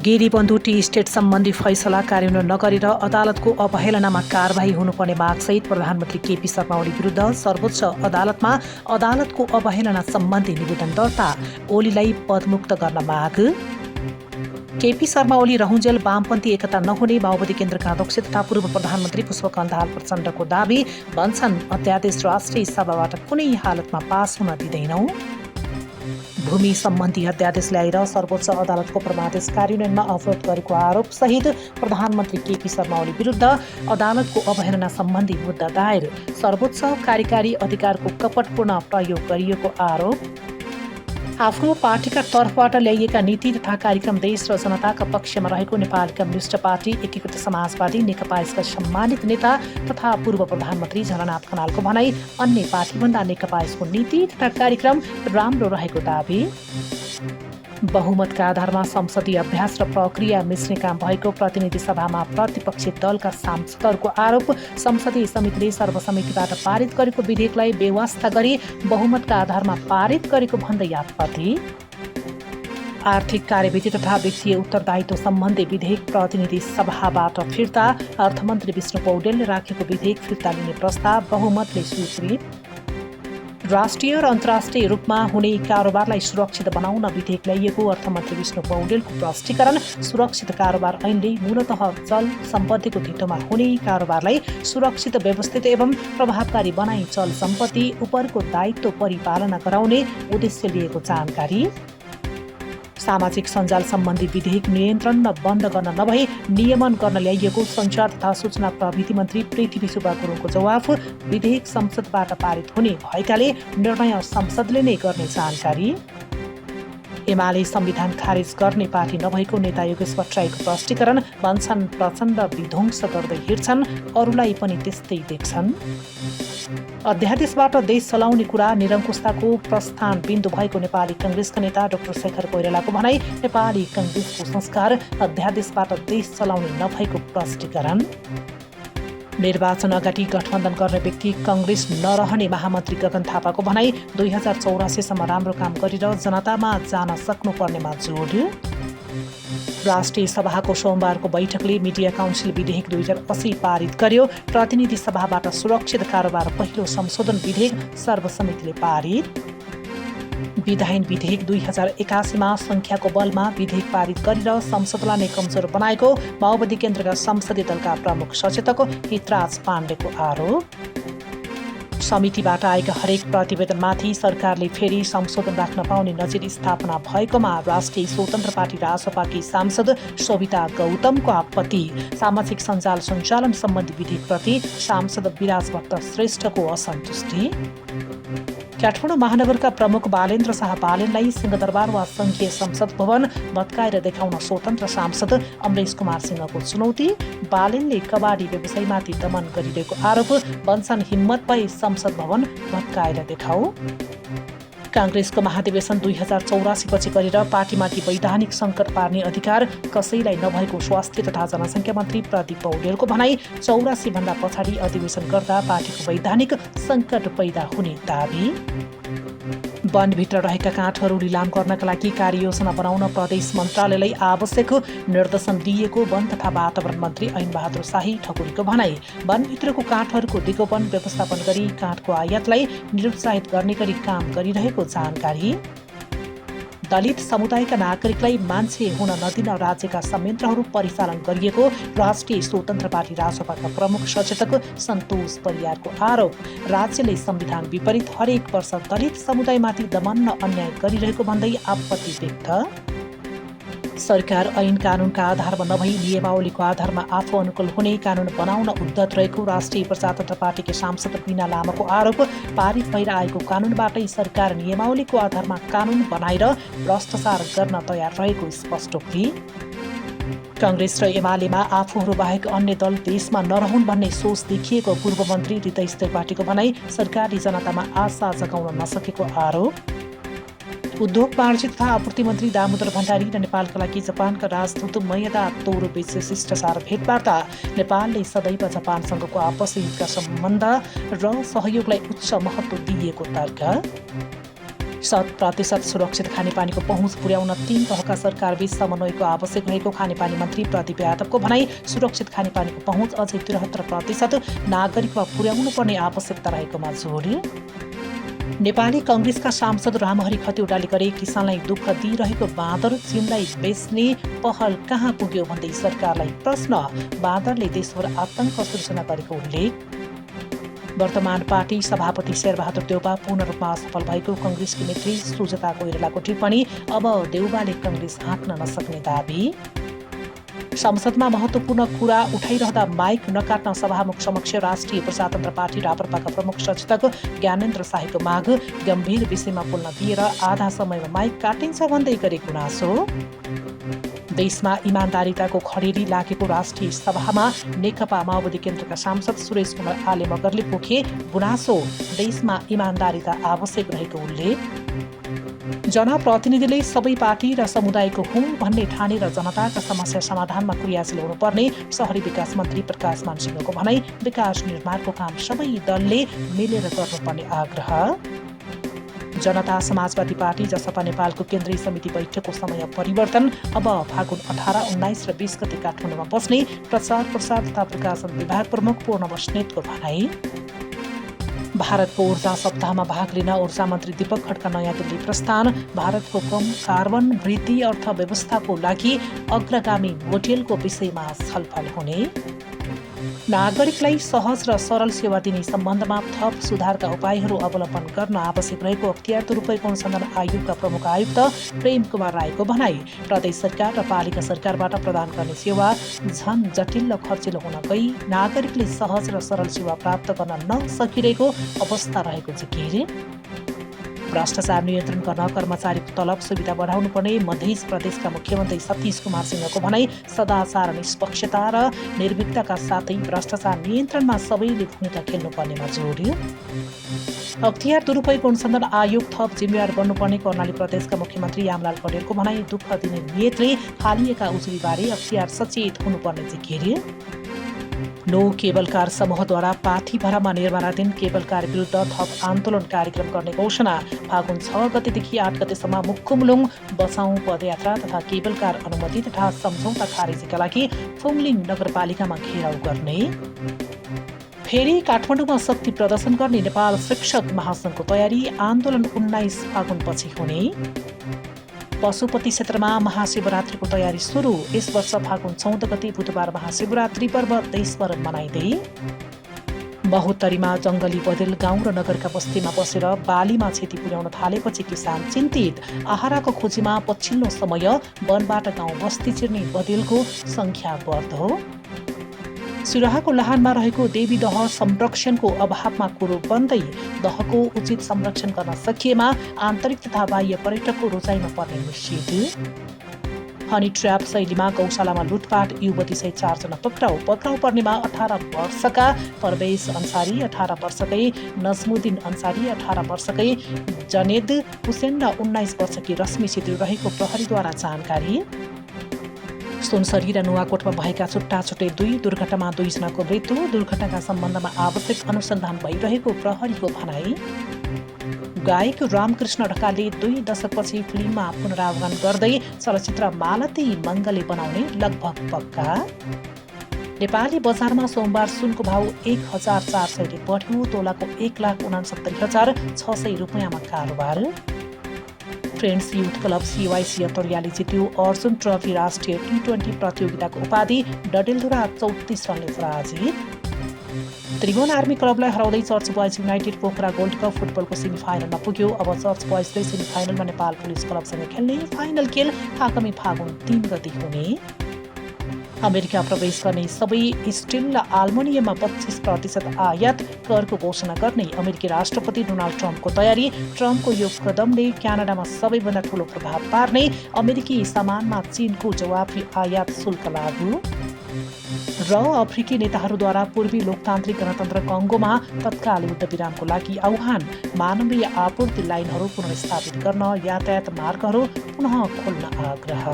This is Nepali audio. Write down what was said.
गिरीबन्धु टी स्टेट सम्बन्धी फैसला कार्यान्वयन नगरेर अदालतको अवहेलनामा कारबाही हुनुपर्ने मागसहित प्रधानमन्त्री केपी शर्मा ओली विरुद्ध सर्वोच्च अदालतमा अदालतको अवहेलना सम्बन्धी निवेदन दर्ता, ओलीलाई पदमुक्त गर्न माग। केपी शर्मा ओली रहुन्जेल वामपन्थी एकता नहुने माओवादी केन्द्रका अध्यक्ष तथा पूर्व प्रधानमन्त्री पुष्पकमल दाहाल प्रचण्डको दाबी। भन्छन्, अध्यादेश राष्ट्रिय सभाबाट कुनै हालतमा पास हुन दिँदैनौँ। भूमि सम्बन्धी अध्यादेश ल्याएर सर्वोच्च अदालतको परमादेश कार्यान्वयनमा अवरोध गरेको आरोप सहित प्रधानमन्त्री केपी शर्मा ओली विरुद्ध अदालतको अवहेलना सम्बन्धी मुद्दा दायर। सर्वोच्च कार्यकारी अधिकारको कपटपूर्ण प्रयोग गरिएको आरोप। आफ्नो पार्टीका तर्फबाट ल्याइएका नीति तथा कार्यक्रम देश र जनताका पक्षमा रहेको नेपाल कम्युनिस्ट पार्टी, एकीकृत समाजवादी नेकपा यसका सम्मानित नेता तथा पूर्व प्रधानमन्त्री झलनाथ खनालको भनाई, अन्य पार्टीभन्दा नेकपा यसको नीति तथा कार्यक्रम राम्रो रहेको दाबी। बहुमतका आधारमा संसदीय अभ्यास र प्रक्रिया मिच्ने काम भएको प्रतिनिधि सभामा प्रतिपक्षी दलका सांसदहरूको आरोप। संसदीय समितिले सर्वसम्मतिबाट पारित गरेको विधेयकलाई बेवास्ता गरी बहुमतका आधारमा पारित गरेको भन्दै आपत्ति। आर्थिक कार्यविधि तथा वित्तीय उत्तरदायित्व सम्बन्धी विधेयक प्रतिनिधि सभाबाट फिर्ता। अर्थमन्त्री विष्णु पौडेलले राखेको विधेयक फिर्ता लिने प्रस्ताव बहुमतले स्वीकृत। राष्ट्रिय र अन्तर्राष्ट्रिय रूपमा हुने कारोबारलाई सुरक्षित बनाउन विधेयक ल्याइएको अर्थमन्त्री विष्णु पौडेलको प्रष्टीकरण। सुरक्षित कारोबार ऐनले मूलतः चल सम्पत्तिको धितोमा हुने कारोबारलाई सुरक्षित, व्यवस्थित एवं प्रभावकारी बनाई चल सम्पत्ति उपरको दायित्व परिपालना गराउने उद्देश्य लिएको जानकारी। सामाजिक सञ्जाल सम्बन्धी विधेयक नियन्त्रण र बन्द गर्न नभई नियमन गर्न ल्याइएको सञ्चार तथा सूचना प्रविधि मन्त्री पृथ्वी सुब्बा गुरुङको जवाफ। विधेयक संसदबाट पारित हुने भएकाले निर्णय संसदले नै गर्ने जानकारी। एमाले संविधान खारेज गर्ने पार्टी नभएको नेता योगेश भट्टराईको प्रष्टीकरण। भन्छन्, प्रचण्ड विध्वंस गर्दै हिँड्छन्, अरूलाई पनि त्यस्तै देख्छन्। अध्यादेशबाट देश चलाउने कुरा निरङ्कुशताको प्रस्थान बिन्दु भएको नेपाली कांग्रेसका नेता डाक्टर शेखर कोइरालाको भनाई। नेपाली कांग्रेसको संस्कार अध्यादेशबाट देश चलाउने नभएको प्रष्टीकरण। निर्वाचन अगाडि गठबन्धन गर्ने व्यक्ति कांग्रेस नरहने महामन्त्री गगन थापाको भनाई। 2084 सम्म राम्रो काम गरेर जनतामा जान सक्नुपर्नेमा जोड। राष्ट्रिय सभाको सोमबारको बैठकले मिडिया काउन्सिल विधेयक 2080 पारित गर्यो। प्रतिनिधि सभाबाट सुरक्षित कारोबार पहिलो संशोधन विधेयक सर्वसम्मतिले पारित। विधायन विधेयक 2081 मा संख्याको बलमा विधेयक पारित गरेर संसदलाई नै कमजोर बनाएको माओवादी केन्द्रका संसदीय दलका प्रमुख सचेतक हितराज पाण्डेको आरोप। समितिबाट आएका हरेक प्रतिवेदनमाथि सरकारले फेरि संशोधन राख्न पाउने नजिर स्थापना भएकोमा राष्ट्रिय स्वतन्त्र पार्टी रासपाकी सांसद शोभिता गौतमको आपत्ति। सामाजिक सञ्जाल सञ्चालन सम्बन्धी विधेयकप्रति सांसद विराज भट्ट श्रेष्ठको असन्तुष्टि। काठमाडौँ महानगरका प्रमुख बालेन्द्र शाह बालेनलाई सिंहदरबार वा संघीय संसद भवन भत्काएर देखाउन स्वतन्त्र सांसद अमरेश कुमार सिंहको चुनौती। बालेनले कबाडी व्यवसायमाथि दमन गरिरहेको आरोप। भन्छन्, हिम्मत भए संसद भवन भत्काएर देखाऊ। कांग्रेसको महाधिवेशन 2084 पछि गरेर पार्टीमाथि वैधानिक सङ्कट पार्ने अधिकार कसैलाई नभएको स्वास्थ्य तथा जनसङ्ख्या मन्त्री प्रदीप पौडेलको भनाई। 84 भन्दा पछाडि अधिवेशन गर्दा पार्टीको वैधानिक सङ्कट पैदा हुने दाबी। वनभित्र रहेका काठहरू लिलाम गर्नका लागि कार्ययोजना बनाउन प्रदेश मन्त्रालयलाई आवश्यक निर्देशन दिएको वन तथा वातावरण मन्त्री ऐनबहादुर शाही ठकुरीको भनाई। वनभित्रको काठहरूको दिगोपन व्यवस्थापन गरी काठको आयातलाई निरुत्साहित गर्ने गरी काम गरिरहेको जानकारी। दलित समुदायका नागरिकलाई मान्छे हुन नदिन राज्यका संयन्त्रहरू परिचालन गरिएको राष्ट्रिय स्वतन्त्र पार्टी रासपाका प्रमुख सचेतक सन्तोष परियारको आरोप। राज्यले संविधान विपरीत हरेक वर्ष दलित समुदायमाथि दमन र अन्याय गरिरहेको भन्दै आपत्ति व्यक्त। सरकार ऐन कानूनका आधारमा नभई नियमावलीको आधारमा आफू अनुकूल हुने कानून बनाउन उद्धत रहेको राष्ट्रिय प्रजातन्त्र पार्टीका सांसद बिना लामाको आरोप। पारित भएर आएको कानूनबाटै सरकार नियमावलीको आधारमा कानून बनाएर भ्रष्टाचार गर्न तयार रहेको स्पष्टोक्ति। कांग्रेस र एमालेमा आफूहरू बाहेक अन्य दल देशमा नरहुन् भन्ने सोच देखिएको पूर्व मन्त्री रितेश त्रिपाठीको भनाई। सरकारले जनतामा आशा जगाउन नसकेको आरोप। उद्योग वाणिज्य तथा आपूर्ति मन्त्री दामोदर भण्डारी र नेपालका लागि जापानका राजदूत मयदा तोरोबीच शिष्टाचार भेटवार्ता। नेपालले सदैव जापानसँगको आपसी हितका सम्बन्ध र सहयोगलाई उच्च महत्त्व दिएको तर्क। 100% सुरक्षित खानेपानीको पहुँच पुर्याउन 3 तहका सरकारबीच समन्वयको आवश्यक रहेको खानेपानी मन्त्री प्रदीप यादवको भनाई। सुरक्षित खानेपानीको पहुँच अझै 73% नागरिकमा पुर्याउनु पर्ने आवश्यकता रहेकोमा जोड। नेपाली कांग्रेसका सांसद रामहरि खतिवडाले गरे किसानलाई दुःख दिइरहेको बाँदर चीनलाई बेच्ने पहल कहाँ पुग्यो भन्दै सरकारलाई प्रश्न। बाँदरले देशभर आतंक सृजना गरेको उल्लेख। वर्तमान पार्टी सभापति शेरबहादुर देउबा पूर्ण रूपमा असफल भएको कांग्रेसकी नेत्री सुजता कोइरालाको टिप्पणी। अब देउबाले कांग्रेस हाँक्न नसक्ने दाबी। संसदमा महत्वपूर्ण कुरा उठाइरहँदा माइक नकाट्न सभामुख समक्ष राष्ट्रिय प्रजातन्त्र पार्टी राप्रपाका प्रमुख सचेतक ज्ञानेन्द्र शाहीको माग। गम्भीर विषयमा बोल्न दिएर आधा समयमा माइक काटिन्छ भन्दै गरे गुनासो। देशमा इमान्दारिताको खडेरी लागेको राष्ट्रिय सभामा नेकपा माओवादी केन्द्रका सांसद सुरेश कुमार आले मगरले पोखे गुनासो। देशमा इमान्दारिता आवश्यक रहेको उल्लेख। जनप्रतिनिधिले सबै पार्टी र समुदायको हुँ भन्ने ठानेर जनताका समस्या समाधानमा क्रियाशील हुनुपर्ने शहरी विकास मन्त्री प्रकाश मान सिंहको भनाई। विकास निर्माणको काम सबै दलले मिलेर गर्नुपर्ने आग्रह। जनता समाजवादी पार्टी जसपा नेपालको केन्द्रीय समिति बैठकको समय परिवर्तन। अब फागुन 18, 19 र 20 गते काठमाडौँमा बस्ने प्रचार प्रसार तथा प्रकाशन विभाग प्रमुख पूर्ण बस्नेतको भनाई। भारतको ऊर्जा सप्ताहमा भाग लिन ऊर्जा मन्त्री दीपक खड्का नयाँ दिल्ली प्रस्थान। भारतको कम कार्बन वृद्धि अर्थव्यवस्थाको लागि अग्रगामी मोडेलको विषयमा छलफल हुने। नागरिकलाई सहज र सरल सेवा दिने सम्बन्धमा थप सुधारका उपायहरू अवलम्बन गर्न आवश्यक रहेको अख्तियार दुरुपयोग अनुसन्धान आयोगका प्रमुख आयुक्त प्रेम कुमार राईको भनाई। प्रदेश सरकार र पालिका सरकारबाट प्रदान गर्ने सेवा झन जटिल र खर्चिलो हुन गई नागरिकले सहज र सरल सेवा प्राप्त गर्न नसकिरहेको अवस्था रहेको जिकिर। भ्रष्टाचार नियन्त्रण गर्न कर्मचारीको तलब सुविधा बढाउनु पर्ने मध्य प्रदेशका मुख्यमन्त्री सतीश कुमार सिंहको भनाई। सदाचार निष्पक्षता र निर्भीकताका साथै भ्रष्टाचार नियन्त्रणमा सबैले भूमिका खेल्नुपर्नेमा जोड। अख्तियार दुरुपयोग अनुसन्धान आयोग थप जिम्मेवार बन्नुपर्ने कर्णाली प्रदेशका मुख्यमन्त्री यामलाल पौडेलको भनाई। दुःख दिने नियतले हालिएका उजुरीबारे अख्तियार सचेत हुनुपर्ने जिकिर। नो केबल कार समूहद्वारा पाथीभरामा निर्माणाधीन केबल कार विरुद्ध थप आन्दोलन कार्यक्रम गर्ने घोषणा। फागुन 6 गतेदेखि 8 गतेसम्म मुक्कुमलुङ बचाउँ पदयात्रा तथा केबल कार अनुमति तथा सम्झौता खारेजीका लागि फुङलिङ नगरपालिकामा घेराउ गर्ने। फेरि काठमाडौँमा शक्ति प्रदर्शन गर्ने नेपाल शिक्षक महासङ्घको तयारी। आन्दोलन 19 फागुनपछि हुने। पशुपति क्षेत्रमा महाशिवरात्रिको तयारी सुरु। यस वर्ष फागुन 14 गते बुधबार महाशिवरात्रि पर्व देशभर मनाइँदै। बहुत्तरीमा जंगली बदेल गाउँ र नगरका बस्तीमा बसेर बालीमा क्षति पुर्याउन थालेपछि किसान चिन्तित। आहाराको खोजीमा पछिल्लो समय वनबाट गाउँ बस्ती चिर्ने बदेलको संख्या बढ्दो। सिराहाको लाहानमा रहेको देवी दह संरक्षणको अभावमा कुरो बन्दै। दहको उचित संरक्षण गर्न सकिएमा आन्तरिक तथा बाह्य पर्यटकको रोजाइमा पर्ने निश्चित। हनी ट्र्याप शैलीमा गौशालामा लुटपाट। युवती सहित 4 जना पक्राउ पर्नेमा 18 वर्षका परवेश अन्सारी, 18 वर्षकै नजमुद्दिन अन्सारी, 18 वर्षकै जनेद हुसेन र 19 वर्षकी रश्मि छेत्री रहेको प्रहरीद्वारा जानकारी। सुनसरी र नुवाकोटमा भएका छुट्टै 2 दुर्घटनामा 2 जनाको मृत्यु। दुर्घटनाका सम्बन्धमा आवश्यक अनुसन्धान भइरहेको प्रहरीको भनाई। गायक रामकृष्ण ढकालले 2 दशकपछि फिल्ममा पुनरागमन गर्दै चलचित्र मालती मङ्गले बनाउने लगभग पक्का। नेपाली बजारमा सोमबार सुनको भाउ 1400 ले बढ्यो। तोलाको 1,69,600 रुपियाँमा कारोबार। फ्रेन्ड्स युथ क्लब CYC अन्तरियाले जित्यो अर्जुन ट्रफी राष्ट्रिय T20 प्रतियोगिताको उपाधि। डडेलधुरा 34 रनले पराजित। त्रिभुवन आर्मी क्लबलाई हराउँदै church boys United Pokhara gold cup फुटबलको सेमिफाइनलमा पुग्यो। अब चर्च बोइजले सेमिफाइनलमा नेपाल पुलिस क्लबसँग खेल्ने। फाइनल खेल आगामी फागुन 3 गते हुने। अमेरिका प्रवेश गर्ने सबै स्टिल र आल्मुनियममा 25% आयात करको घोषणा गर्ने अमेरिकी राष्ट्रपति डोनाल्ड ट्रम्पको तयारी। ट्रम्पको यो कदमले क्यानाडामा सबैभन्दा ठूलो प्रभाव पार्ने। अमेरिकी सामानमा चीनको जवाफी आयात शुल्क लागू। र अफ्रिकी नेताहरूद्वारा पूर्वी लोकतान्त्रिक गणतन्त्र कङ्गोमा तत्काल युद्धविरामको लागि आह्वान। मानवीय आपूर्ति लाइनहरू पुनर्स्थापित गर्न यातायात मार्गहरू पुनः खोल्न आग्रह।